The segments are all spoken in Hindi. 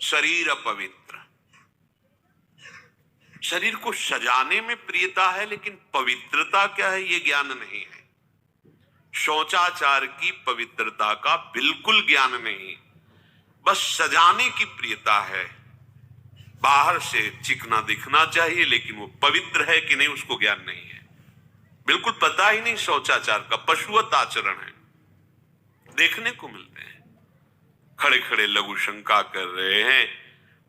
शरीर अपवित्र। शरीर को सजाने में प्रियता है, लेकिन पवित्रता क्या है ये ज्ञान नहीं है। शौचाचार की पवित्रता का बिल्कुल ज्ञान नहीं, बस सजाने की प्रियता है। बाहर से चिकना दिखना चाहिए, लेकिन वो पवित्र है कि नहीं उसको ज्ञान नहीं है। बिल्कुल पता ही नहीं शौचाचार का, पशुवत आचरण है। देखने को मिलते हैं खड़े खड़े लघु शंका कर रहे हैं,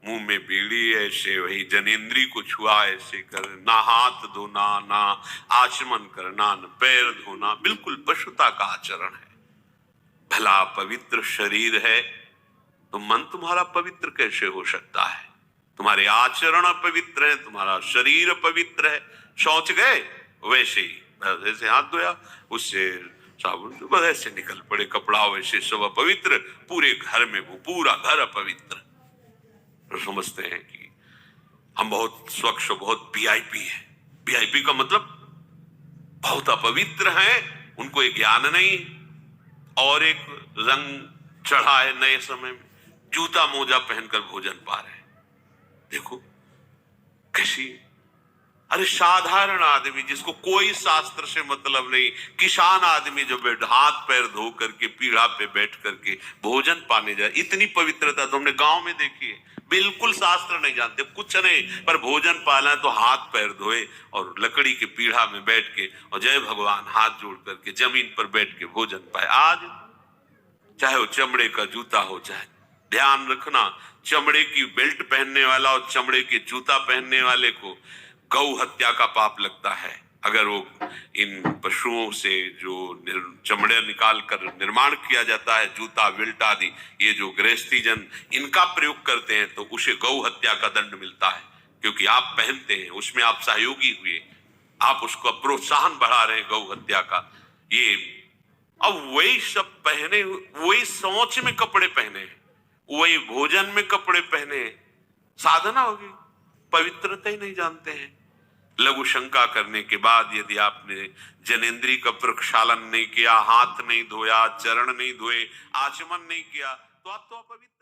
मुंह में बीड़ी ऐसे, वही जनेंद्री को छुआ ऐसे कर, ना हाथ धोना, ना आचमन करना, न पैर धोना, बिल्कुल पशुता का आचरण है। भला पवित्र शरीर है तो मन तुम्हारा पवित्र कैसे हो सकता है? तुम्हारे आचरण अपवित्र है, तुम्हारा शरीर अपवित्र है। शौच गए वैसे ही, जैसे हाथ धोया उससे साबुन से बस ऐसे निकल पड़े, कपड़ा वैसे सब अपवित्र, पूरे घर में वो पूरा घर अपवित्र। तो समझते हैं कि हम बहुत स्वच्छ, बहुत वीआईपी है। वीआईपी का मतलब बहुत अपवित्र हैं, उनको ये ज्ञान नहीं। और एक रंग चढ़ा है नए समय में, जूता मोजा पहनकर भोजन पा रहे हैं। देखो कैसी, अरे साधारण आदमी जिसको कोई शास्त्र से मतलब नहीं, किसान आदमी जो हाथ पैर धो करके पीढ़ा पे बैठ करके भोजन पाने जाए, इतनी पवित्रता तो हमने गांव में देखी है। बिल्कुल शास्त्र नहीं जानते, कुछ नहीं, पर भोजन पाना तो हाथ पैर धोए और लकड़ी के पीढ़ा में बैठ के और जय भगवान हाथ जोड़ करके जमीन पर बैठ के भोजन पाए। आज चाहे वो चमड़े का जूता हो, चाहे ध्यान रखना, चमड़े की बेल्ट पहनने वाला और चमड़े के जूता पहनने वाले को गौ हत्या का पाप लगता है। अगर वो इन पशुओं से जो चमड़े निकाल कर निर्माण किया जाता है, जूता बेल्ट आदि, ये जो गृहस्थी जन इनका प्रयोग करते हैं, तो उसे गौ हत्या का दंड मिलता है। क्योंकि आप पहनते हैं, उसमें आप सहयोगी हुए, आप उसको प्रोत्साहन बढ़ा रहे हैं गौ हत्या का। ये अब वही सब पहने, वही सोच में कपड़े पहने, वही भोजन में कपड़े पहने, साधना होगी, पवित्रता ही नहीं जानते हैं। लघु शंका करने के बाद यदि आपने जनेंद्री का प्रक्षालन नहीं किया, हाथ नहीं धोया, चरण नहीं धोए, आचमन नहीं किया, तो आप तो अपवित्र